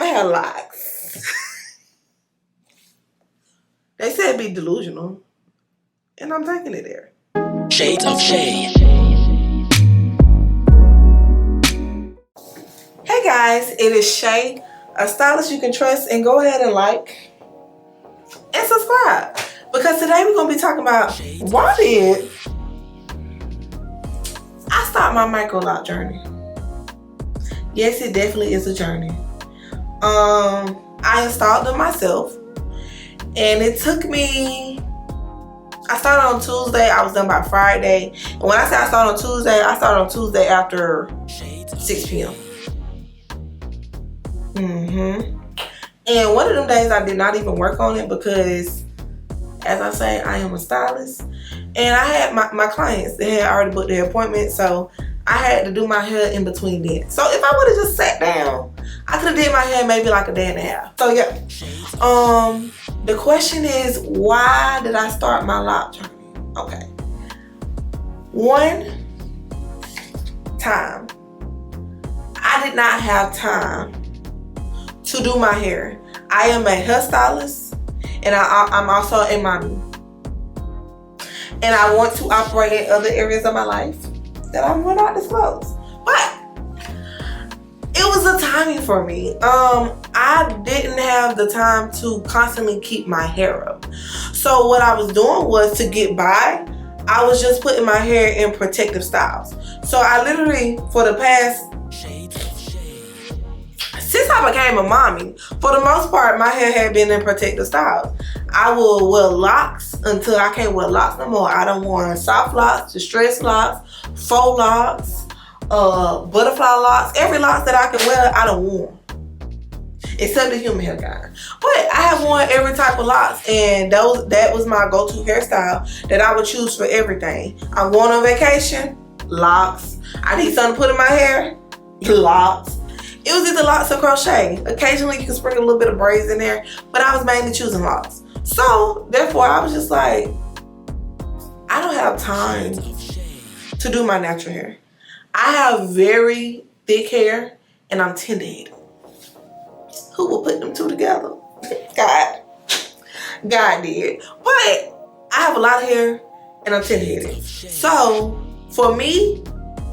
I have locks. They said be delusional. And I'm taking it there. Shades of Shay. Hey guys, it is Shay, a stylist you can trust, and go ahead and like and subscribe. Because today we're going to be talking about why did I start my micro lock journey. Yes, it definitely is a journey. I installed them myself, and it took me, I started on Tuesday, I was done by Friday. And when I say I started on Tuesday after 6 p.m. And one of them days I did not even work on it because, as I say, I am a stylist. And I had my clients, they had already booked their appointment, so I had to do my hair in between then. So if I would have just sat down, I could have did my hair maybe like a day and a half. So yeah. The question is, why did I start my lock journey? Okay. One, time. I did not have time to do my hair. I am a hairstylist, and I'm also a mommy. And I want to operate in other areas of my life that I will not disclose. But it was a timing for me. I didn't have the time to constantly keep my hair up. So what I was doing was, to get by, I was just putting my hair in protective styles. So I literally, for the past, since I became a mommy, for the most part, my hair had been in protective styles. I will wear locks until I can't wear locks no more. I don't want soft locks, distressed locks, faux locks, butterfly locks. Every locks that I can wear, I don't want. Except the human hair kind. But I have worn every type of locks, and that was my go-to hairstyle that I would choose for everything. I'm going on vacation, locks. I need something to put in my hair, locks. It was either locks or crochet. Occasionally you can sprinkle a little bit of braids in there, but I was mainly choosing locks. So therefore I was just like, I don't have time to do my natural hair. I have very thick hair and I'm tender-headed. Who will put them two together? God did. But I have a lot of hair and I'm tender-headed. So for me,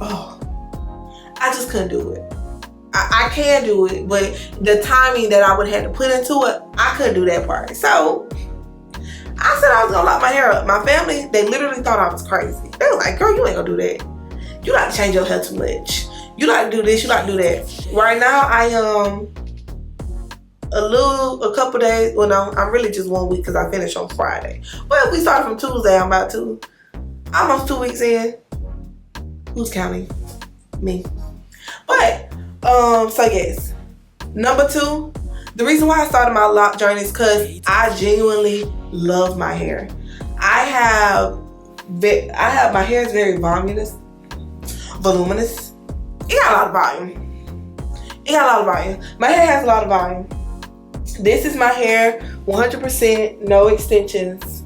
I just couldn't do it. I can do it, but the timing that I would have to put into it, I couldn't do that part. So I said I was gonna lock my hair up. My family, they literally thought I was crazy. They were like, girl, you ain't gonna do that. You like to change your hair too much. You like to do this, you like to do that. Right now, I am a couple days, well no, I'm really just 1 week because I finished on Friday. But we started from Tuesday, I'm about to, almost 2 weeks in. Who's counting? Me. But, so yes. Number 2, the reason why I started my lock journey is because I genuinely love my hair. I have my hair is very voluminous. It got a lot of volume. My hair has a lot of volume. This is my hair, 100%, no extensions.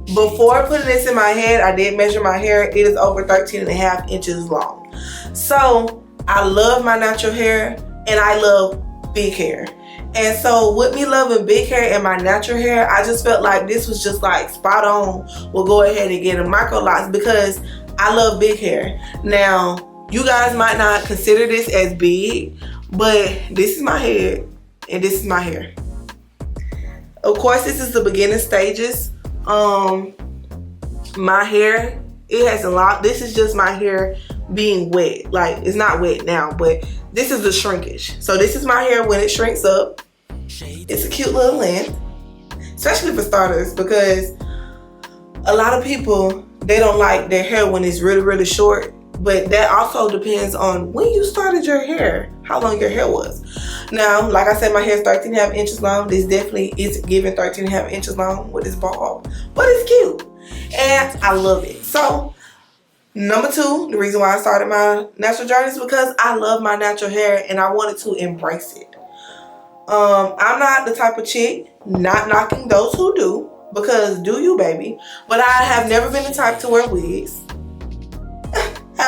Before putting this in my head, I did measure my hair. It is over 13.5 inches long. So I love my natural hair and I love big hair. And so with me loving big hair and my natural hair, I just felt like this was just like spot on. We'll go ahead and get a micro locks because I love big hair. Now, you guys might not consider this as big, but this is my head and this is my hair. Of course, this is the beginning stages. My hair, it has a lot. This is just my hair being wet. Like, it's not wet now, but this is the shrinkage. So this is my hair when it shrinks up. It's a cute little length, especially for starters, because a lot of people, they don't like their hair when it's really, really short. But that also depends on when you started your hair, how long your hair was. Now, like I said, my hair is 13.5 inches long. This definitely is giving 13.5 inches long with this bob, but it's cute and I love it. So number 2, the reason why I started my natural journey is because I love my natural hair and I wanted to embrace it. I'm not the type of chick, not knocking those who do, because do you, baby, but I have never been the type to wear wigs.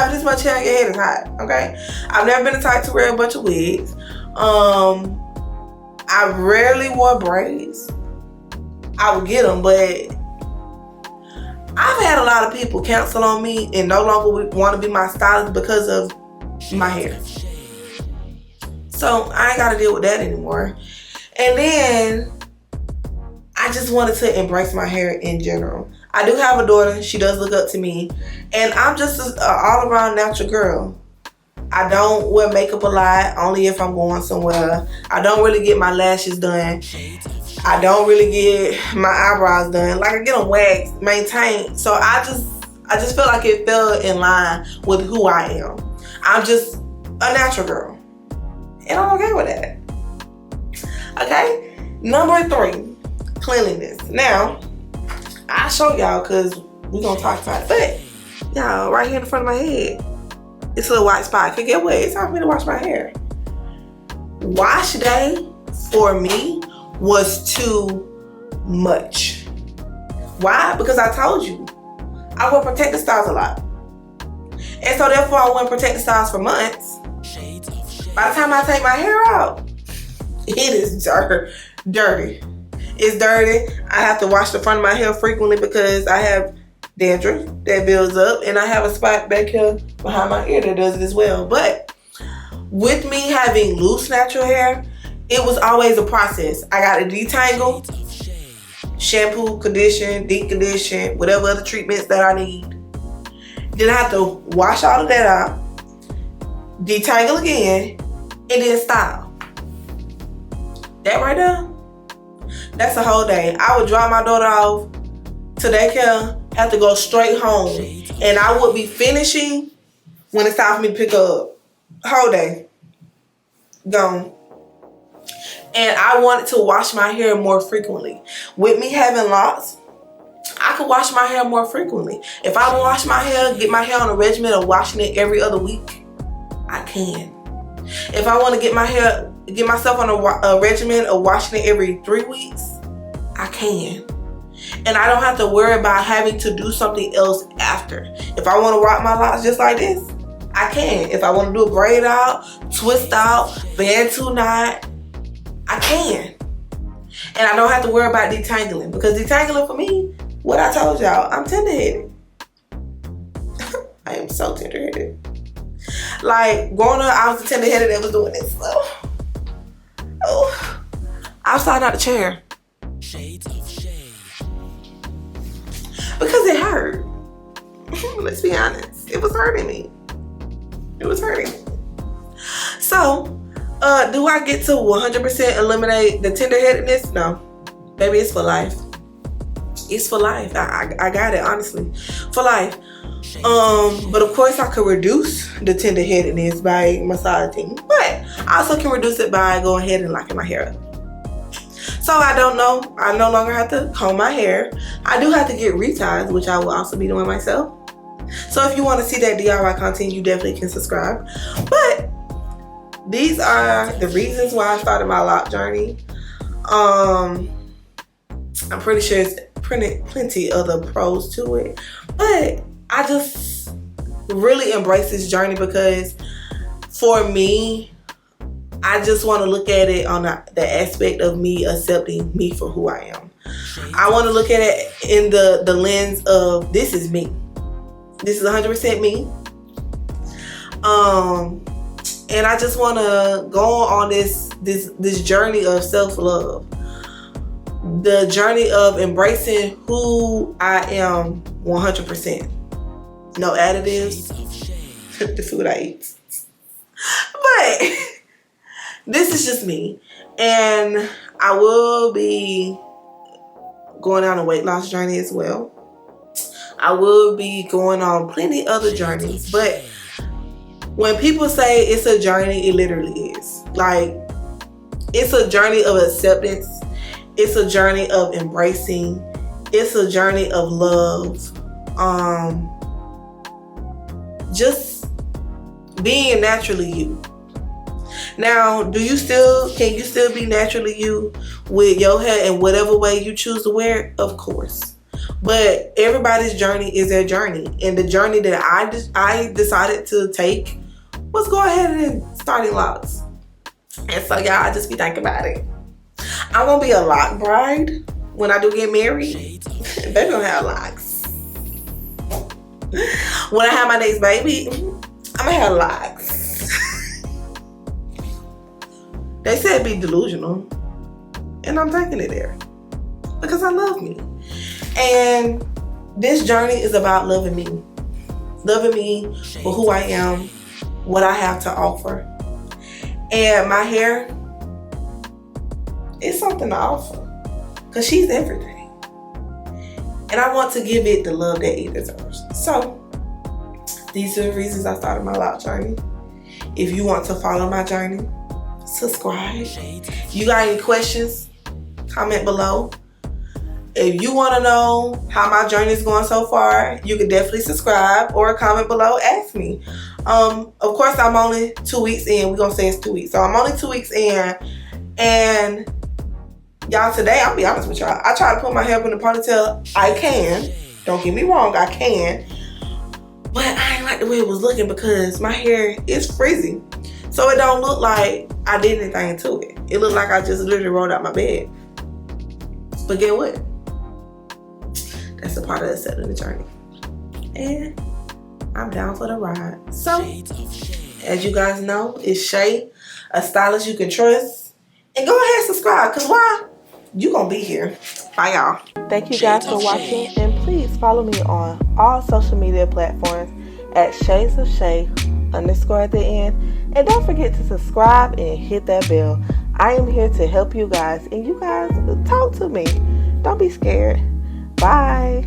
having this much hair on your head is hot, okay? I've never been the type to wear a bunch of wigs. I rarely wore braids. I would get them, but I've had a lot of people cancel on me and no longer want to be my stylist because of my hair. So I ain't got to deal with that anymore. And then I just wanted to embrace my hair in general. I do have a daughter. She does look up to me. And I'm just an all-around natural girl. I don't wear makeup a lot, only if I'm going somewhere. I don't really get my lashes done. I don't really get my eyebrows done. Like, I get them waxed, maintained. So I just feel like it fell in line with who I am. I'm just a natural girl. And I'm okay with that. Okay? Number 3, cleanliness. Now, I'll show y'all because we're going to talk about it. But, y'all, right here in the front of my head, it's a little white spot. Can get wet. It's time for me to wash my hair. Wash day for me was too much. Why? Because I told you, I wear protective styles a lot. And so therefore I wore protective styles for months. By the time I take my hair out, it is dirty. It's dirty. I have to wash the front of my hair frequently because I have dandruff that builds up, and I have a spot back here behind my ear that does it as well. But with me having loose natural hair, it was always a process. I got to detangle, shampoo, condition, deep condition, whatever other treatments that I need. Then I have to wash all of that out, detangle again, and then style. That right there, that's a whole day. I would drop my daughter off to daycare, have to go straight home, and I would be finishing when it's time for me to pick her up. Whole day gone. And I wanted to wash my hair more frequently. With me having locks, I could wash my hair more frequently. If I wash my hair, get my hair on a regimen of washing it every other week, I can. If I want to get myself on a regimen of washing it every 3 weeks, I can. And I don't have to worry about having to do something else after. If I want to rock my locks just like this, I can. If I want to do a braid out, twist out, bantu knot, I can. And I don't have to worry about detangling, because detangling for me, what I told y'all, I'm tender-headed. I am so tender-headed. Like, growing up, I was the tender-headed that was doing this. Oh, I was sliding out the chair. Because it hurt. Let's be honest. It was hurting me. It was hurting me. So, do I get to 100% eliminate the tender-headedness? No. Baby, it's for life. It's for life. I got it, honestly. For life. But of course I could reduce the tender-headedness by massaging. But I also can reduce it by going ahead and locking my hair up. So I don't know. I no longer have to comb my hair. I do have to get reties, which I will also be doing myself. So if you want to see that DIY content, you definitely can subscribe. But these are the reasons why I started my lock journey. I'm pretty sure it's plenty other pros to it. But I just really embrace this journey because for me, I just want to look at it on the aspect of me accepting me for who I am. I want to look at it in the lens of this is me. This is 100% me. And I just want to go on this journey of self-love. The journey of embracing who I am 100%. No additives. The food I eat. But this is just me. And I will be going on a weight loss journey as well. I will be going on plenty other journeys. But when people say it's a journey, it literally is. Like, it's a journey of acceptance. It's a journey of embracing. It's a journey of love. Just being naturally you. Now, can you still be naturally you with your hair in whatever way you choose to wear it? Of course. But everybody's journey is their journey. And the journey that I decided to take was go ahead and starting locks. And so y'all, I just be thinking about it. I'm gonna be a lock bride when I do get married. They're gonna have locks. When I have my next baby, I'm gonna have locks. They said be delusional, and I'm taking it there because I love me. And this journey is about loving me for who I am, what I have to offer. And my hair is something to offer because she's everything. And I want to give it the love that it deserves. So these are the reasons I started my lock journey. If you want to follow my journey, subscribe. You got any questions? Comment below. If you want to know how my journey is going so far, you can definitely subscribe or comment below. Ask me. Of course, I'm only 2 weeks in. We're going to say it's 2 weeks. So I'm only 2 weeks in. And y'all, today, I'll be honest with y'all. I try to put my hair up in a ponytail. I can. Don't get me wrong. I can. But I ain't like the way it was looking because my hair is frizzy. So it don't look like I did anything to it. It looked like I just literally rolled out my bed. But get what? That's a part of accepting the journey. And I'm down for the ride. So, as you guys know, it's Shay, a stylist you can trust. And go ahead and subscribe, because why? You gonna be here. Bye, y'all. Thank you guys for watching. And please follow me on all social media platforms at Shades of Shay _ at the end. And don't forget to subscribe and hit that bell. I am here to help you guys. And you guys, talk to me. Don't be scared. Bye.